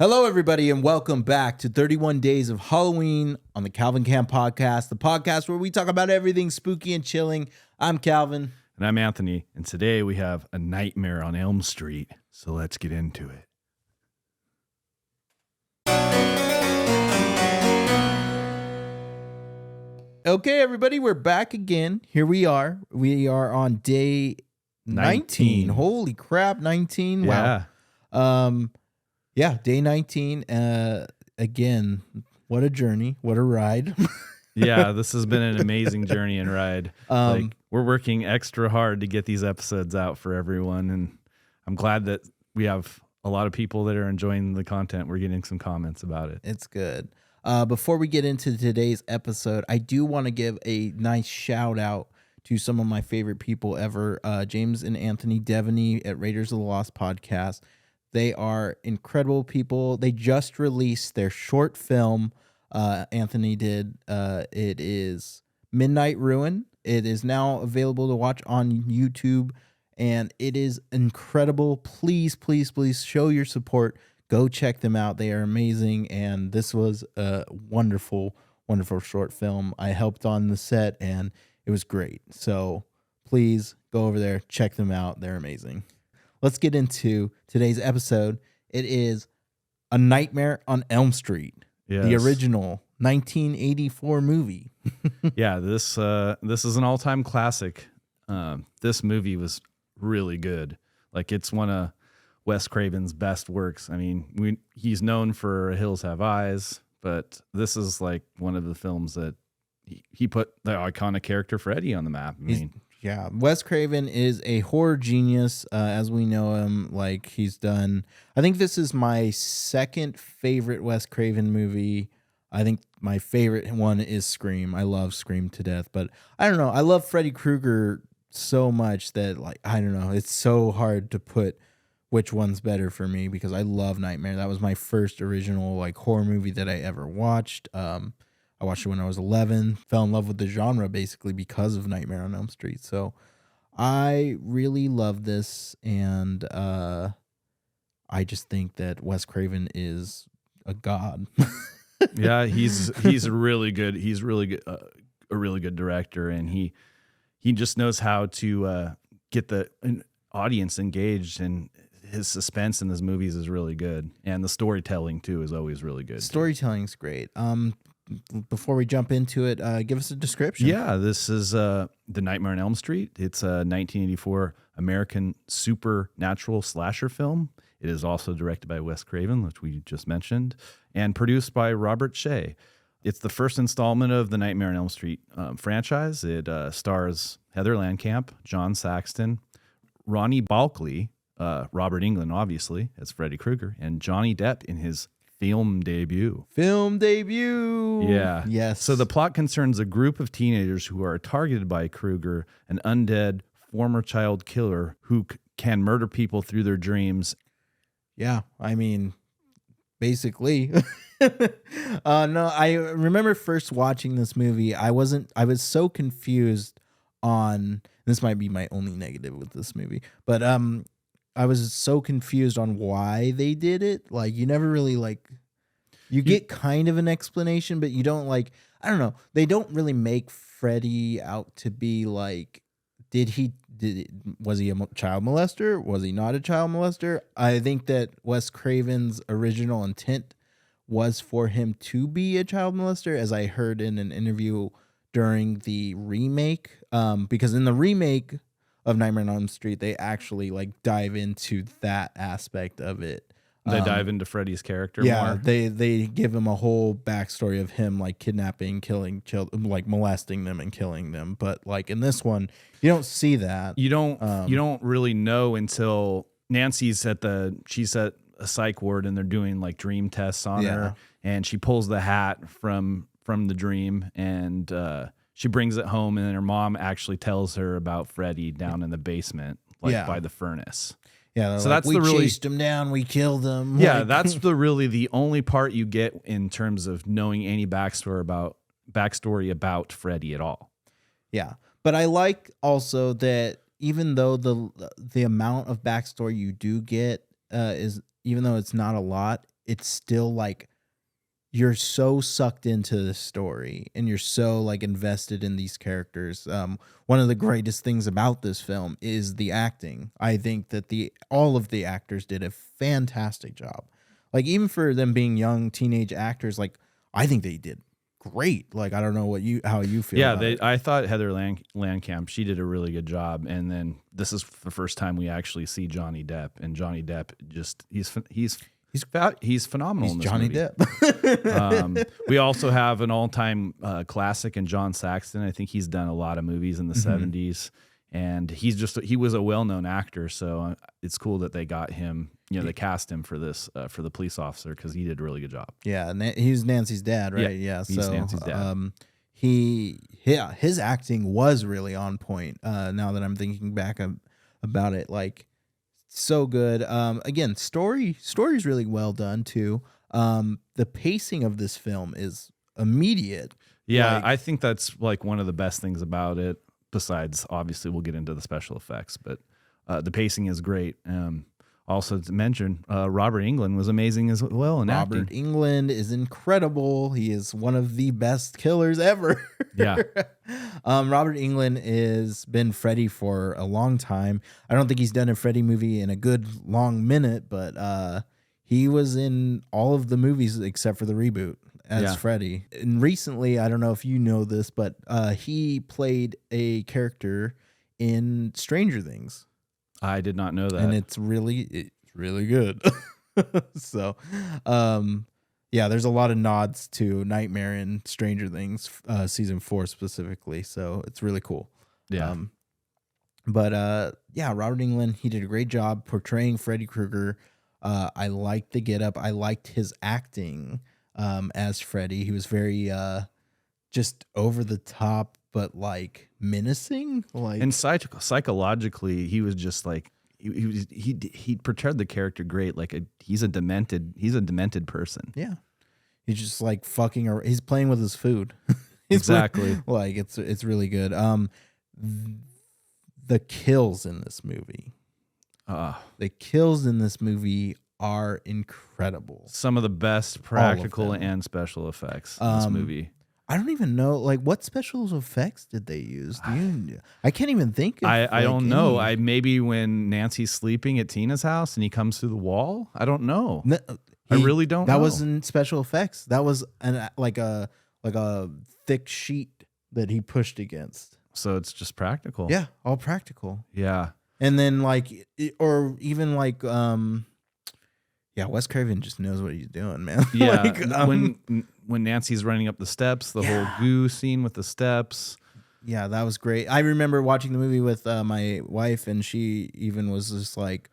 Hello, everybody, and welcome back to 31 Days of Halloween on the Calvin Camp Podcast, the podcast where we talk about everything spooky and chilling. I'm Calvin. And I'm Anthony, and today we have A Nightmare on Elm Street, so let's get into it. Okay, everybody, we're back again. Here we are. We are on day 19. Holy crap, 19. Yeah. Wow. Day 19. Again, what a journey. What a ride. Yeah, this has been an amazing journey and ride. We're working extra hard to get these episodes out for everyone, and I'm glad that we have a lot of people that are enjoying the content. We're getting some comments about it. It's good. Before we get into today's episode, I do want to give a nice shout out to some of my favorite people ever, James and Anthony Devaney at Raiders of the Lost podcast. They are incredible people. They just released their short film. Anthony did. It is Midnight Ruin. It is now available to watch on YouTube, and it is incredible. Please, please, please show your support. Go check them out. They are amazing, and this was a wonderful, wonderful short film. I helped on the set, and it was great. So please go over there, check them out. They're amazing. Let's get into today's episode. It is A Nightmare on Elm Street, the original 1984 movie. Yeah, this is an all-time classic. This movie was really good. Like, it's one of Wes Craven's best works. I mean, he's known for Hills Have Eyes, but this is like one of the films that he put the iconic character Freddy on the map. Yeah, Wes Craven is a horror genius, as we know him. Like, he's done, I think this is my second favorite Wes Craven movie. I think my favorite one is Scream. I love Scream to death, but I don't know. I love Freddy Krueger so much that, like, I don't know. It's so hard to put which one's better for me because I love Nightmare. That was my first original, like, horror movie that I ever watched. I watched it when I was 11, fell in love with the genre basically because of Nightmare on Elm Street. So I really love this, and I just think that Wes Craven is a god. Yeah, he's really good. He's really good, a really good director, and he just knows how to get the audience engaged, and his suspense in his movies is really good, and the storytelling too is always really good. Storytelling's great. Before we jump into it, give us a description. Yeah, this is The Nightmare on Elm Street. It's a 1984 American supernatural slasher film. It is also directed by Wes Craven, which we just mentioned, and produced by Robert Shea. It's the first installment of the Nightmare on Elm Street franchise. It stars Heather Lankamp, John Saxton, Ronnie Balkley, Robert Englund, obviously, as Freddy Krueger, and Johnny Depp in his film debut. Yeah. Yes. So the plot concerns a group of teenagers who are targeted by Krueger, an undead former child killer who can murder people through their dreams. Yeah, I mean, basically. No, I remember first watching this movie. I was so confused on, this might be my only negative with this movie, but I was so confused on why they did it. Like, you never really, like, you get kind of an explanation, but you don't, like, I don't know. They don't really make Freddy out to be like, was he a child molester? Was he not a child molester? I think that Wes Craven's original intent was for him to be a child molester, as I heard in an interview during the remake. Because in the remake of Nightmare on Elm Street, they actually, like, dive into that aspect of it. They dive into Freddy's character more. Yeah, they give him a whole backstory of him, like, kidnapping, killing children, like, molesting them and killing them. But, like, in this one, you don't see that. You don't really know until Nancy's she's at a psych ward, and they're doing, like, dream tests on her, and she pulls the hat from the dream, and she brings it home, and then her mom actually tells her about Freddy down in the basement, like, by the furnace. Yeah, so like, we chased him down, we killed him. Yeah, that's the only part you get in terms of knowing any backstory about Freddy at all. Yeah, but I like also that even though the amount of backstory you do get is, even though it's not a lot, it's still like you're so sucked into the story and you're so like invested in these characters. One of the greatest things about this film is the acting. I think that all of the actors did a fantastic job. Like even for them being young teenage actors, like I think they did great. Like I don't know how you feel. Yeah, about it. I thought Heather Landcamp, she did a really good job. And then this is the first time we actually see Johnny Depp, and Johnny Depp just he's phenomenal. He's in this Johnny movie. Depp. We also have an all-time classic in John Saxon. I think he's done a lot of movies in the 70s, and he was a well-known actor. So it's cool that they got him. They cast him for this for the police officer because he did a really good job. Yeah, he's Nancy's dad, right? Yeah, he's Nancy's dad. His acting was really on point. Now that I'm thinking back about it, like so good. Again, story's really well done too. The pacing of this film is immediate. Yeah, I think that's like one of the best things about it. Besides, obviously, we'll get into the special effects, but the pacing is great. Also to mention, Robert Englund was amazing as well in acting. Robert Englund is incredible. He is one of the best killers ever. Yeah. Robert Englund has been Freddy for a long time. I don't think he's done a Freddy movie in a good long minute, but he was in all of the movies except for the reboot as Freddy. And recently, I don't know if you know this, but he played a character in Stranger Things. I did not know that. And it's really good. So, there's a lot of nods to Nightmare and Stranger Things, season 4 specifically. So it's really cool. Yeah. Robert Englund, he did a great job portraying Freddy Krueger. I liked the getup. I liked his acting as Freddy. He was very just over the top, but like menacing. Like, and psychologically, he was just like he portrayed the character great. Like he's a demented person. Yeah, he's just like fucking. He's playing with his food. Exactly. Like it's really good. The kills in this movie. The kills in this movie are incredible. Some of the best practical and special effects in this movie. I don't even know, like, what special effects did they use? I can't even think. I don't know. Maybe when Nancy's sleeping at Tina's house and he comes through the wall. I don't know. I really don't know. That wasn't special effects. That was like a thick sheet that he pushed against. So it's just practical. Yeah, all practical. Yeah. And then or even like Wes Craven just knows what he's doing, man. Yeah. When Nancy's running up the steps, the whole goo scene with the steps. Yeah, that was great. I remember watching the movie with my wife, and she even was just like,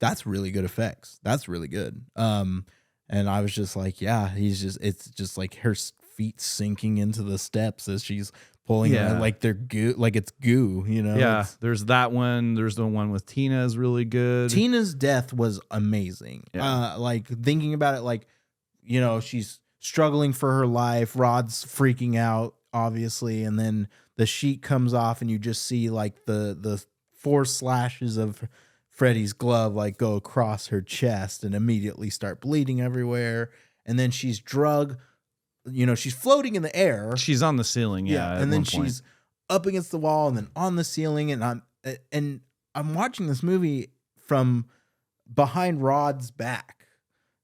"That's really good effects. That's really good." And I was just like, "Yeah, it's just like her feet sinking into the steps as she's pulling it, like they're goo, like it's goo, you know." Yeah, there's that one. There's the one with Tina is really good. Tina's death was amazing. Yeah. Like thinking about it, like, you know, she's struggling for her life. Rod's freaking out, obviously, and then the sheet comes off, and you just see like the 4 slashes of Freddy's glove like go across her chest and immediately start bleeding everywhere. And then she's drug. You know, she's floating in the air. She's on the ceiling, and then she's up against the wall, and then on the ceiling. And I'm watching this movie from behind Rod's back,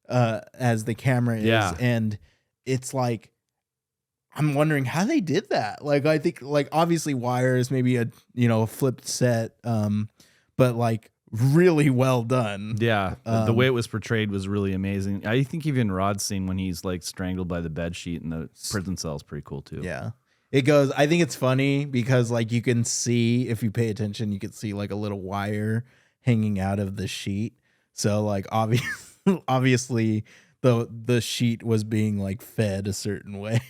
as the camera is, and it's like I'm wondering how they did that. Like I think, like obviously wires, maybe a flipped set, but like really well done. Yeah, the way it was portrayed was really amazing. I think even Rod's scene when he's like strangled by the bed sheet in the prison cell is pretty cool too. Yeah, it goes. I think it's funny because like you can see, if you pay attention, you can see like a little wire hanging out of the sheet. So like obviously the sheet was being like fed a certain way.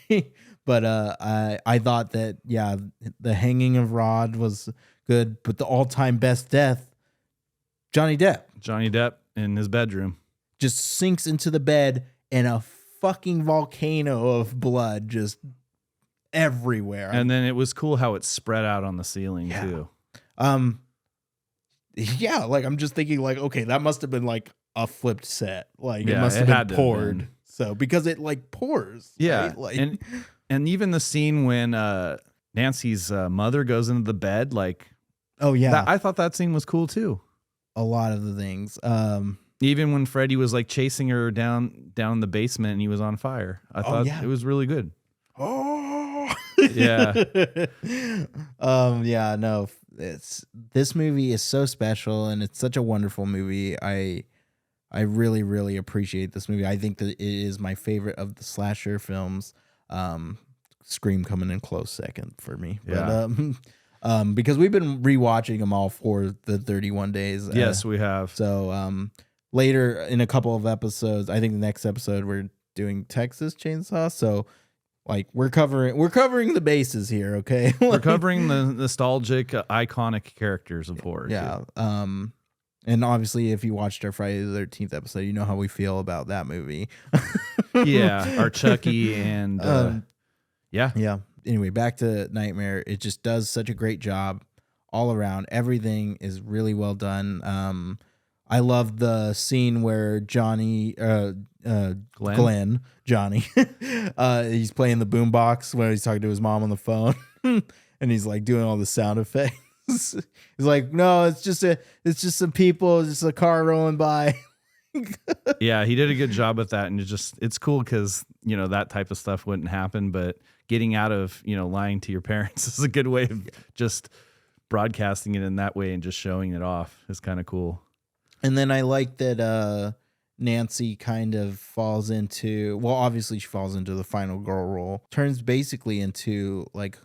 But I thought that the hanging of Rod was good, but the all-time best death, Johnny Depp in his bedroom just sinks into the bed and a fucking volcano of blood just everywhere. And then it was cool how it spread out on the ceiling too. Like I'm just thinking like, okay, that must have been like a flipped set. Like it Yeah, must it have had been to have poured. been. So because it like pours. Yeah, right? Like and even the scene when Nancy's mother goes into the bed, like oh yeah, that, I thought that scene was cool too. a lot of the things. Even when Freddy was like chasing her down in the basement and he was on fire, I thought yeah. it was really good. Oh Yeah. yeah, no, this movie is so special and it's such a wonderful movie. I really, really appreciate this movie. I think that it is my favorite of the slasher films. Scream coming in close second for me. Yeah. But because we've been rewatching them all for the 31 days. Yes, we have. So later in a couple of episodes, I think the next episode we're doing Texas Chainsaw. So like we're covering the bases here, okay? We're covering the nostalgic, iconic characters of horror. Yeah. And obviously, if you watched our Friday the 13th episode, you know how we feel about that movie. Yeah, our Chucky and yeah. Anyway, back to Nightmare. It just does such a great job all around. Everything is really well done. I love the scene where Johnny, Glenn, Johnny, he's playing the boombox when he's talking to his mom on the phone, and he's like doing all the sound effects. He's like, no, it's just some people, just a car rolling by. Yeah, he did a good job with that, and it's cool because that type of stuff wouldn't happen, but getting out of lying to your parents is a good way of just broadcasting it in that way and just showing it off is kind of cool. And then I like that Nancy kind of falls into, well, obviously she falls into the final girl role, turns basically into like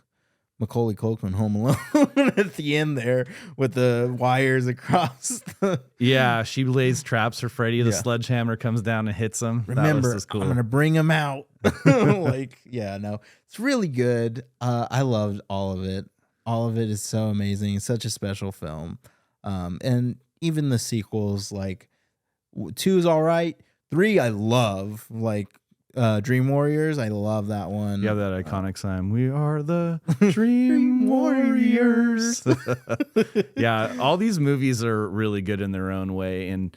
Macaulay Culkin Home Alone at the end there with the wires across. Yeah, she lays traps for Freddy. The sledgehammer comes down and hits him. Remember, cool. I'm going to bring him out. Like, yeah, no, it's really good. I loved all of it. All of it is so amazing. It's such a special film. And even the sequels, like 2 is all right. 3, I love. Like Dream Warriors, I love that one. Yeah, that iconic sign. We are the Dream Warriors. Yeah, all these movies are really good in their own way, and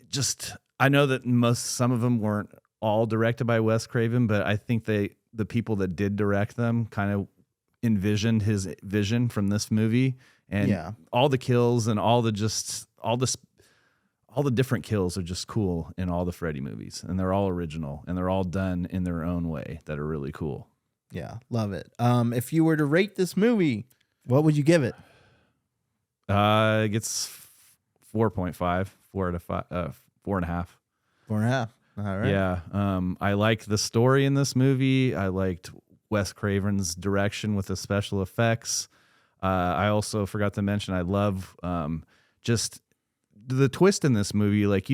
just I know that some of them weren't all directed by Wes Craven, but I think the people that did direct them kind of envisioned his vision from this movie, and all the kills and all the different kills are just cool in all the Freddy movies, and they're all original and they're all done in their own way that are really cool. Yeah, love it. If you were to rate this movie, what would you give it? It gets 4.5, 4 out of 5, 4.5. 4.5. All right. Yeah. I like the story in this movie. I liked Wes Craven's direction with the special effects. I also forgot to mention I love just the twist in this movie. Like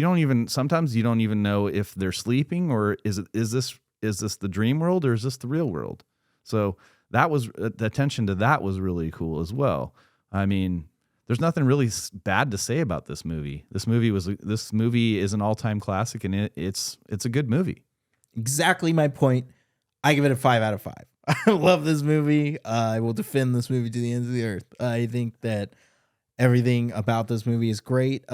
sometimes you don't even know if they're sleeping or is this the dream world or is this the real world? So that was the attention to that was really cool as well. I mean, there's nothing really bad to say about this movie. This movie is an all-time classic, and it's a good movie. Exactly my point. I give it a 5 out of 5. I love this movie. I will defend this movie to the ends of the earth. I think that everything about this movie is great.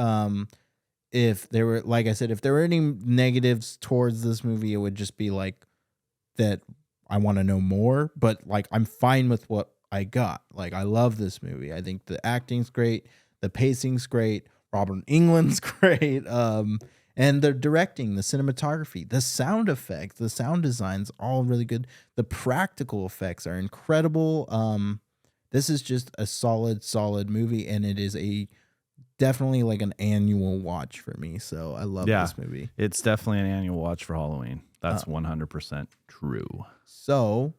If there were, like I said, if there were any negatives towards this movie, it would just be like that I want to know more, but like I'm fine with what I got. Like I love this movie. I think the acting's great, the pacing's great, Robert Englund's great, and the directing, the cinematography, the sound effects, the sound design's all really good. The practical effects are incredible. This is just a solid movie, and it is definitely like an annual watch for me. So I love this movie. It's definitely an annual watch for Halloween. That's 100% true. So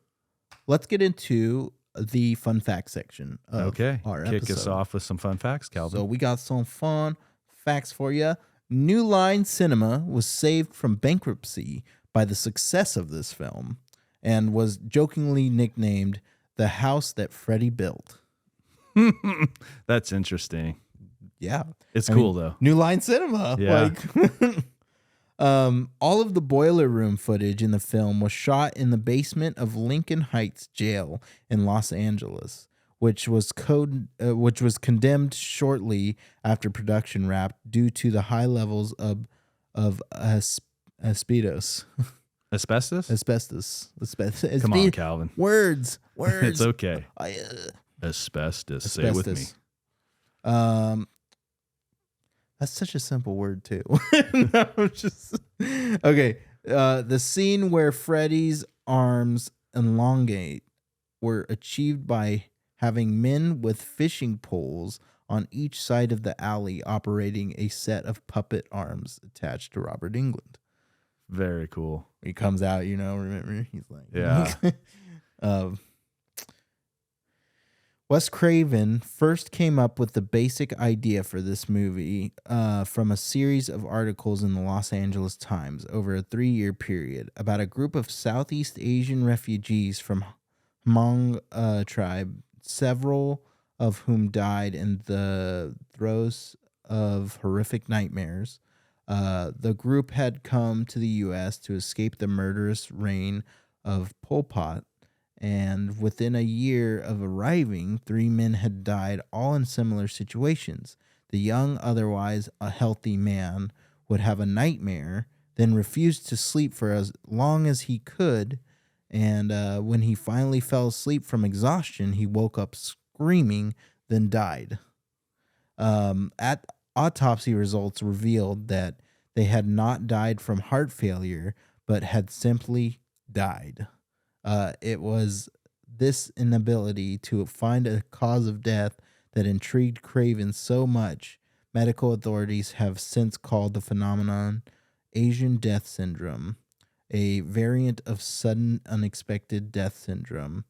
let's get into the fun fact section of our episode. Kick us off with some fun facts, Calvin. So we got some fun facts for you. New Line Cinema was saved from bankruptcy by the success of this film and was jokingly nicknamed the house that Freddy built. That's interesting. Yeah. It's cool, though. New Line Cinema. Yeah. All of the boiler room footage in the film was shot in the basement of Lincoln Heights Jail in Los Angeles, which was condemned shortly after production wrapped due to the high levels of of asbestos. Asbestos? Asbestos. Come on, Calvin. Words. It's okay. Asbestos. Say it with me. That's such a simple word too. No, just okay. The scene where Freddy's arms elongate were achieved by having men with fishing poles on each side of the alley operating a set of puppet arms attached to Robert Englund. Very cool. He comes out, remember? He's like, yeah. Wes Craven first came up with the basic idea for this movie from a series of articles in the Los Angeles Times over a 3-year period about a group of Southeast Asian refugees from Hmong tribe, several of whom died in the throes of horrific nightmares. The group had come to the U.S. to escape the murderous reign of Pol Pot, and within a year of arriving, 3 men had died, all in similar situations. The young, otherwise a healthy man would have a nightmare, then refuse to sleep for as long as he could, and when he finally fell asleep from exhaustion, he woke up screaming, then died. At autopsy results revealed that they had not died from heart failure, but had simply died. It was this inability to find a cause of death that intrigued Craven so much. Medical authorities have since called the phenomenon Asian death syndrome, a variant of sudden unexpected death syndrome,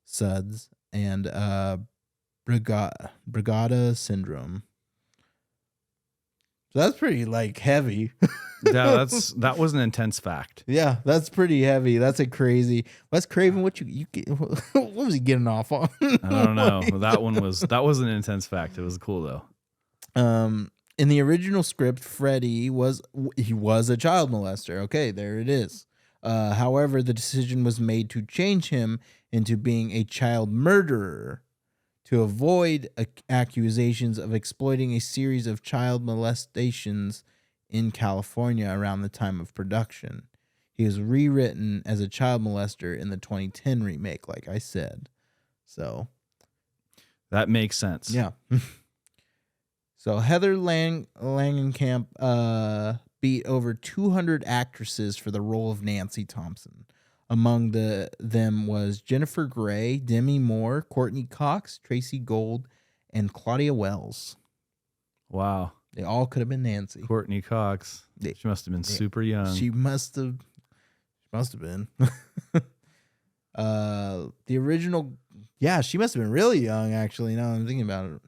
SUDS, and Brugada syndrome. So that's pretty heavy. Yeah, that was an intense fact. Yeah, that's pretty heavy. That's a crazy. Wes Craven, what was he getting off on? I don't know. That was an intense fact. It was cool though. In the original script, Freddy was a child molester. Okay, there it is. However, the decision was made to change him into being a child murderer to avoid accusations of exploiting a series of child molestations in California around the time of production. He was rewritten as a child molester in the 2010 remake, like I said. So that makes sense. Yeah. So Heather Langenkamp beat over 200 actresses for the role of Nancy Thompson. Among them was Jennifer Grey, Demi Moore, Courtney Cox, Tracy Gold, and Claudia Wells. Wow. They all could have been Nancy. Courtney Cox. She must have been super young. She must have been. The original, she must have been really young, actually, now I'm thinking about it.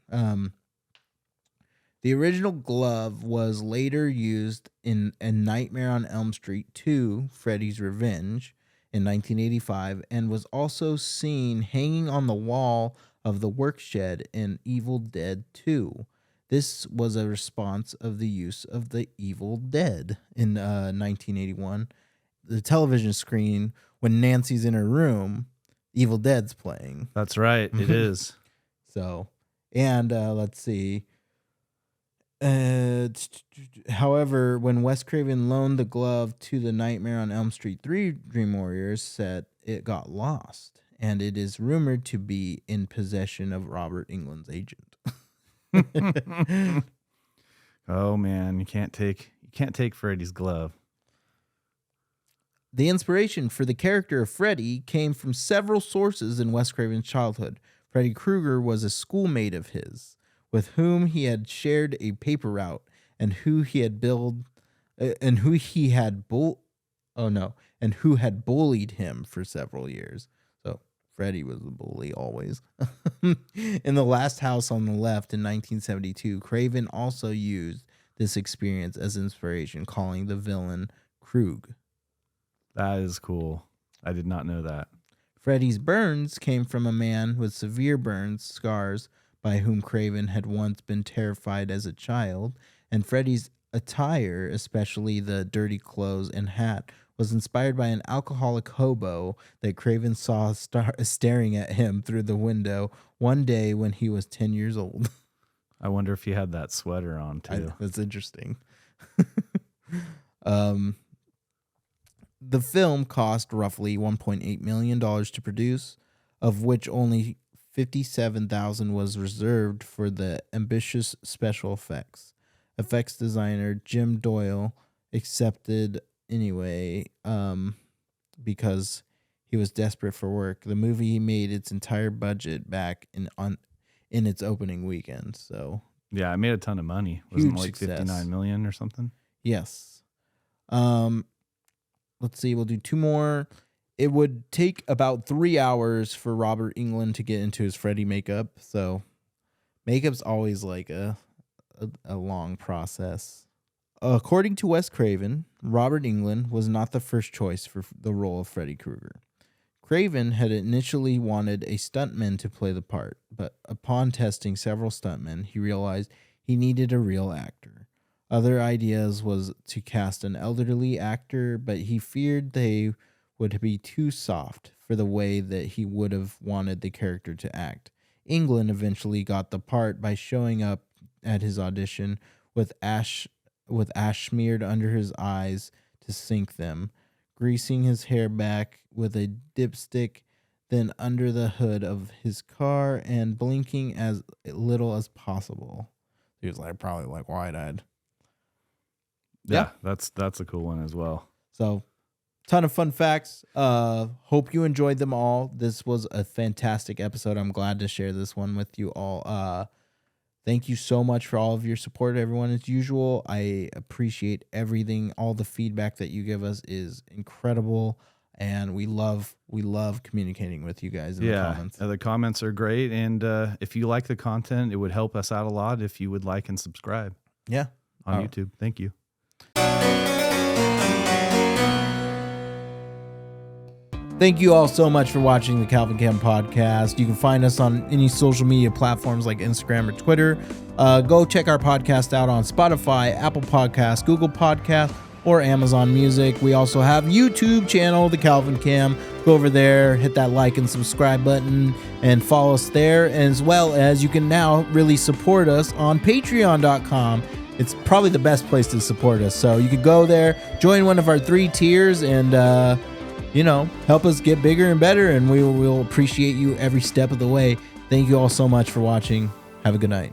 The original glove was later used in A Nightmare on Elm Street 2, Freddy's Revenge, in 1985, and was also seen hanging on the wall of the workshed in Evil Dead 2. This was a response of the use of the Evil Dead in 1981. The television screen, when Nancy's in her room, Evil Dead's playing. That's right, it is. So, and let's see. However, when Wes Craven loaned the glove to the Nightmare on Elm Street 3 Dream Warriors set, it got lost, and it is rumored to be in possession of Robert Englund's agent. Oh man, you can't take Freddy's glove. The inspiration for the character of Freddy came from several sources in Wes Craven's childhood. Freddy Krueger was a schoolmate of his, with whom he had shared a paper route, and who had bullied him for several years. So Freddy was the bully always. In The Last House on the Left in 1972, Craven also used this experience as inspiration, calling the villain Krug. That is cool. I did not know that. Freddy's burns came from a man with severe burns scars by whom Craven had once been terrified as a child, and Freddy's attire, especially the dirty clothes and hat, was inspired by an alcoholic hobo that Craven saw staring at him through the window one day when he was 10 years old. I wonder if he had that sweater on too. That's interesting. The film cost roughly $1.8 million to produce, of which only $57,000 was reserved for the ambitious special effects. Effects designer Jim Doyle accepted anyway, because he was desperate for work. The movie made its entire budget back in its opening weekend. So yeah, it made a ton of money. Wasn't it like success. 59 million or something? Yes. Let's see. We'll do two more. It would take about 3 hours for Robert Englund to get into his Freddy makeup. So makeup's always like a long process. According to Wes Craven, Robert Englund was not the first choice for the role of Freddy Krueger. Craven had initially wanted a stuntman to play the part, but upon testing several stuntmen, he realized he needed a real actor. Other ideas was to cast an elderly actor, but he feared they would be too soft for the way that he would have wanted the character to act. Englund eventually got the part by showing up at his audition with ash smeared under his eyes to sink them, greasing his hair back with a dipstick, then under the hood of his car, and blinking as little as possible. He was like probably like wide-eyed. Yeah, that's a cool one as well. So, ton of fun facts. Hope you enjoyed them all. This was a fantastic episode. I'm glad to share this one with you all. Thank you so much for all of your support, everyone. As usual, I appreciate everything. All the feedback that you give us is incredible, and we love communicating with you guys in the comments. The comments are great, and if you like the content, it would help us out a lot if you would like and subscribe. Yeah, on YouTube. Thank you. Thank you all so much for watching the Calvin Cam podcast. You can find us on any social media platforms like Instagram or Twitter. Go check our podcast out on Spotify, Apple Podcasts, Google Podcasts, or Amazon Music. We also have YouTube channel, the Calvin Cam. Go over there, hit that like and subscribe button, and follow us there. As well as you can now really support us on Patreon.com. It's probably the best place to support us. So you can go there, join one of our 3 tiers, and help us get bigger and better, and we will appreciate you every step of the way. Thank you all so much for watching. Have a good night.